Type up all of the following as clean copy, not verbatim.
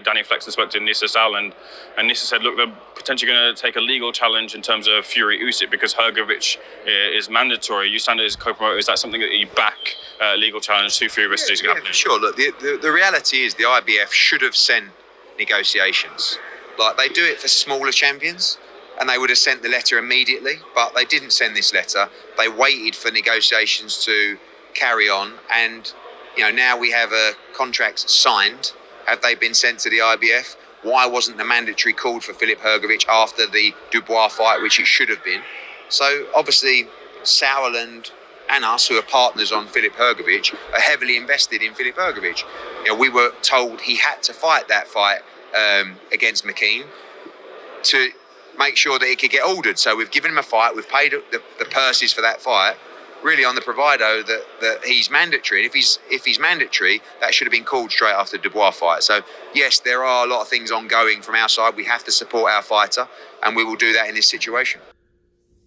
Danny Flexen spoke to Nissa Sal, and Nissa said, look, they're potentially going to take a legal challenge in terms of Fury Usyk because Hrgovic is mandatory. You stand as co-promoter. Is that something that you back, legal challenge to Fury versus Usyk? Yeah, for sure. Look, the reality is the IBF should have sent negotiations. Like, they do it for smaller champions, and they would have sent the letter immediately, but they didn't send this letter. They waited for negotiations to carry on, and now we have a contract signed. Have they been sent to the IBF? Why wasn't the mandatory called for Filip Hrgovic after the Dubois fight, which it should have been? So obviously Sauerland and us, who are partners on Filip Hrgovic, are heavily invested in Filip Hrgovic. We were told he had to fight that fight against McKean to make sure that he could get ordered. So we've given him a fight, we've paid the purses for that fight, really on the proviso that he's mandatory. And if he's mandatory, that should have been called straight after the Dubois fight. So yes, there are a lot of things ongoing from our side. We have to support our fighter, and we will do that in this situation.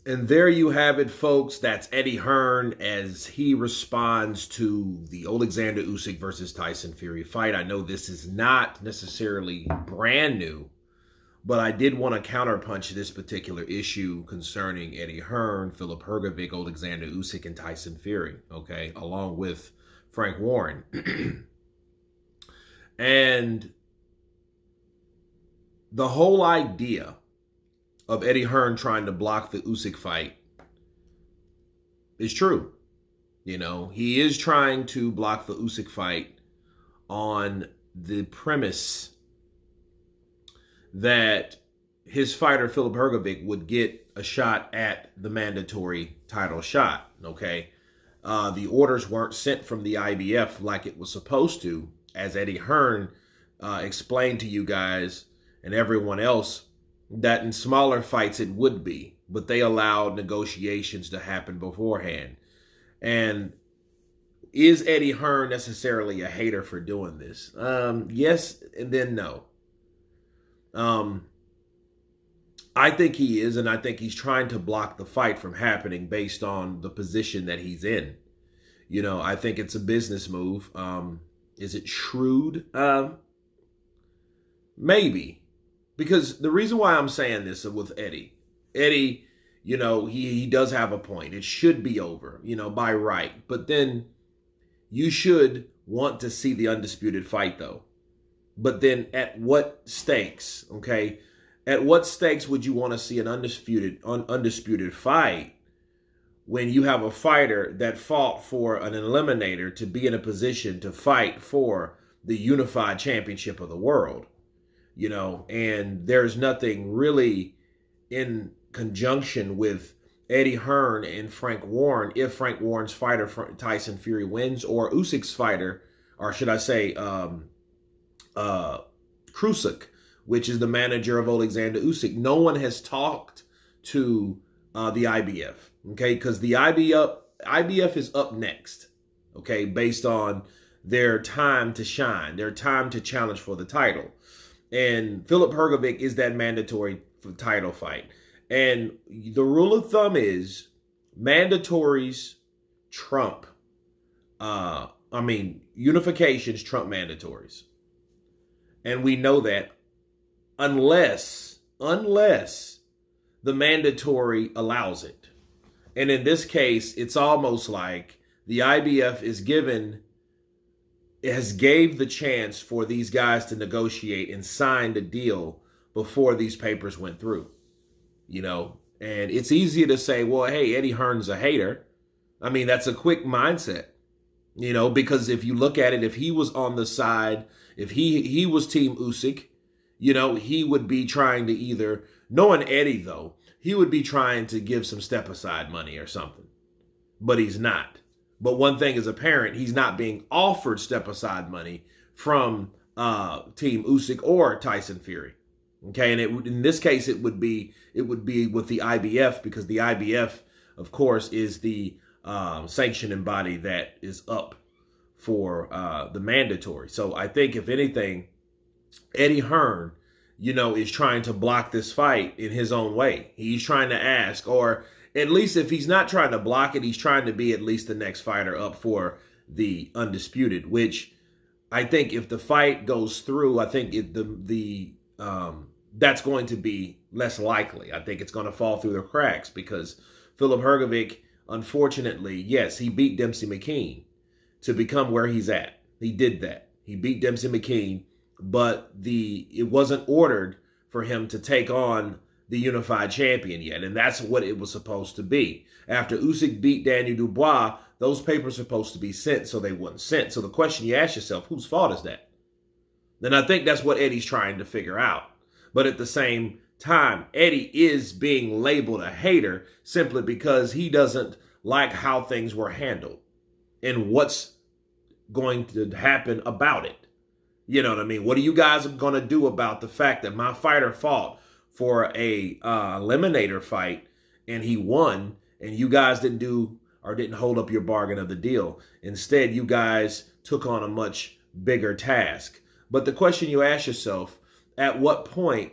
And there you have it, folks. That's Eddie Hearn as he responds to the Oleksandr Usyk versus Tyson Fury fight. I know this is not necessarily brand new, but I did want to counterpunch this particular issue concerning Eddie Hearn, Filip Hrgovic, Oleksandr Usyk, and Tyson Fury, okay, along with Frank Warren. And the whole idea of Eddie Hearn trying to block the Usyk fight is true. He is trying to block the Usyk fight on the premise that his fighter, Filip Hrgovic, would get a shot at the mandatory title shot, okay? The orders weren't sent from the IBF like it was supposed to, as Eddie Hearn explained to you guys and everyone else, that in smaller fights it would be, but they allowed negotiations to happen beforehand. And is Eddie Hearn necessarily a hater for doing this? Yes, and then no. I think he is, and I think he's trying to block the fight from happening based on the position that he's in. I think it's a business move. Is it shrewd? Maybe. Because the reason why I'm saying this with Eddie, he does have a point. It should be over, by right. But then you should want to see the undisputed fight, though. But then at what stakes, okay? At what stakes would you want to see an undisputed fight when you have a fighter that fought for an eliminator to be in a position to fight for the unified championship of the world? And there's nothing really in conjunction with Eddie Hearn and Frank Warren if Frank Warren's fighter, Tyson Fury, wins, or Usyk's fighter, or should I say Usyk, which is the manager of Oleksandr Usyk. No one has talked to the IBF, okay? Because the IBF is up next, okay, based on their time to shine, their time to challenge for the title. And Filip Hrgovic is that mandatory title fight. And the rule of thumb is mandatories trump, unifications trump mandatories. And we know that unless the mandatory allows it. And in this case, it's almost like the IBF has gave the chance for these guys to negotiate and sign the deal before these papers went through, and it's easier to say, well, hey, Eddie Hearn's a hater. That's a quick mindset, because if you look at it, if he was on the side, if he was Team Usyk, he would be trying to either, knowing Eddie though, he would be trying to give some step aside money or something, but he's not. But one thing is apparent, he's not being offered step-aside money from Team Usyk or Tyson Fury. Okay, and in this case, it would be with the IBF, because the IBF, of course, is the sanctioning body that is up for the mandatory. So I think, if anything, Eddie Hearn, is trying to block this fight in his own way. He's trying to ask, or at least if he's not trying to block it, he's trying to be at least the next fighter up for the undisputed, which I think if the fight goes through, I think that's going to be less likely. I think it's going to fall through the cracks because Filip Hrgović, unfortunately, yes, he beat Dempsey McKean to become where he's at. He did that. He beat Dempsey McKean, but it wasn't ordered for him to take on the unified champion yet, and that's what it was supposed to be. After Usyk beat Daniel Dubois, those papers are supposed to be sent, so they weren't sent. So the question you ask yourself, whose fault is that? And I think that's what Eddie's trying to figure out. But at the same time, Eddie is being labeled a hater simply because he doesn't like how things were handled and what's going to happen about it. You know what I mean? What are you guys going to do about the fact that my fighter fought for a eliminator fight and he won, and you guys didn't hold up your bargain of the deal? Instead, you guys took on a much bigger task. But the question you ask yourself, at what point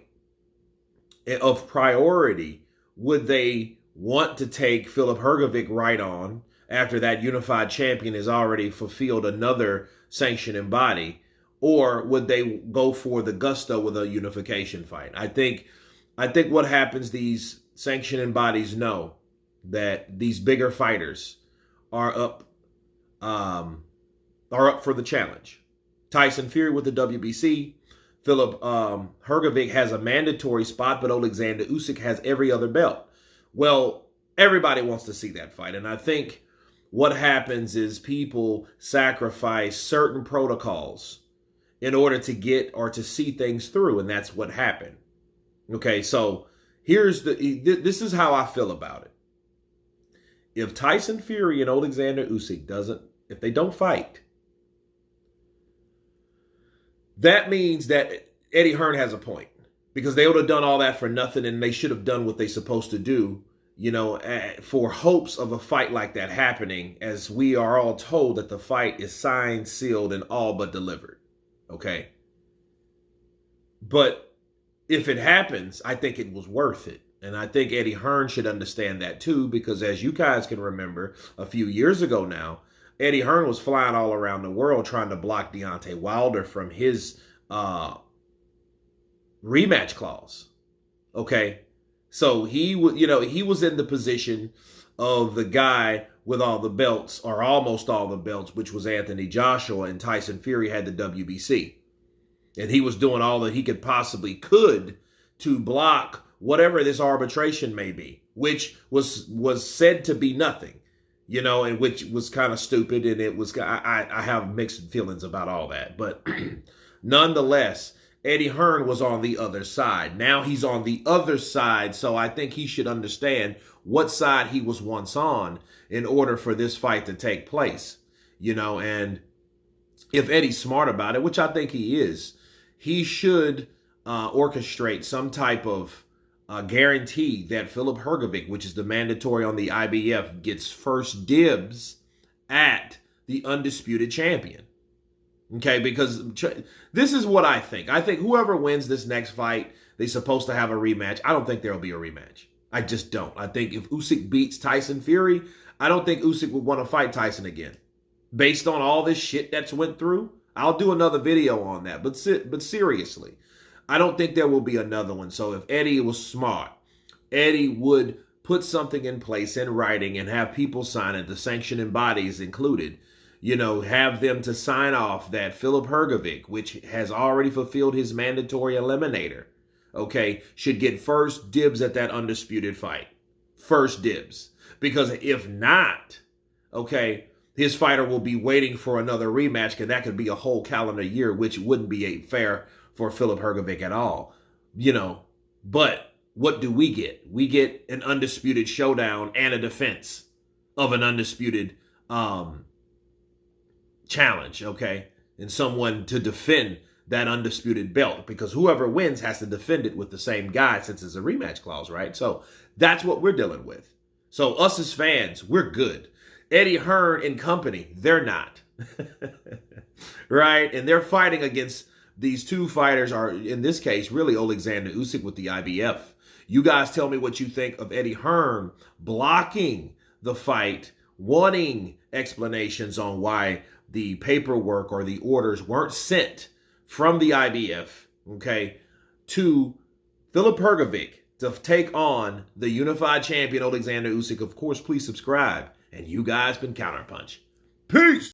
of priority would they want to take Filip Hrgović right on after that unified champion has already fulfilled another sanctioning body? Or would they go for the gusto with a unification fight? I think what happens, these sanctioning bodies know that these bigger fighters are up for the challenge. Tyson Fury with the WBC. Filip Hrgović has a mandatory spot, but Oleksandr Usyk has every other belt. Well, everybody wants to see that fight. And I think what happens is people sacrifice certain protocols in order to get or to see things through. And that's what happened. Okay, so this is how I feel about it. If Tyson Fury and Oleksandr Usyk if they don't fight, that means that Eddie Hearn has a point, because they would have done all that for nothing, and they should have done what they're supposed to do, for hopes of a fight like that happening, as we are all told that the fight is signed, sealed, and all but delivered. Okay? But if it happens, I think it was worth it. And I think Eddie Hearn should understand that too, because as you guys can remember, a few years ago now, Eddie Hearn was flying all around the world trying to block Deontay Wilder from his rematch clause. Okay? So he was in the position of the guy with all the belts, or almost all the belts, which was Anthony Joshua, and Tyson Fury had the WBC. And he was doing all that he could to block whatever this arbitration may be, which was said to be nothing, and which was kind of stupid. And it was, I have mixed feelings about all that. But nonetheless, Eddie Hearn was on the other side. Now he's on the other side. So I think he should understand what side he was once on in order for this fight to take place, and if Eddie's smart about it, which I think he is, he should orchestrate some type of guarantee that Filip Hrgović, which is the mandatory on the IBF, gets first dibs at the undisputed champion. Okay, because this is what I think. I think whoever wins this next fight, they're supposed to have a rematch. I don't think there will be a rematch. I just don't. I think if Usyk beats Tyson Fury, I don't think Usyk would want to fight Tyson again. Based on all this shit that's went through, I'll do another video on that. But seriously, I don't think there will be another one. So if Eddie was smart, Eddie would put something in place in writing and have people sign it, the sanctioning bodies included, have them to sign off that Filip Hrgović, which has already fulfilled his mandatory eliminator, okay, should get first dibs at that undisputed fight. First dibs. Because if not, okay, his fighter will be waiting for another rematch, because that could be a whole calendar year, which wouldn't be fair for Filip Hrgović at all. But what do we get? We get an undisputed showdown and a defense of an undisputed challenge, okay? And someone to defend that undisputed belt, because whoever wins has to defend it with the same guy, since it's a rematch clause, right? So that's what we're dealing with. So us as fans, we're good. Eddie Hearn and company, they're not. Right? And they're fighting against these two fighters, are in this case really Oleksandr Usyk with the IBF. You guys tell me what you think of Eddie Hearn blocking the fight, wanting explanations on why the paperwork or the orders weren't sent from the IBF, okay, to Filip Hrgović to take on the unified champion Oleksandr Usyk, of course, please subscribe. And you guys been Counterpunch. Peace!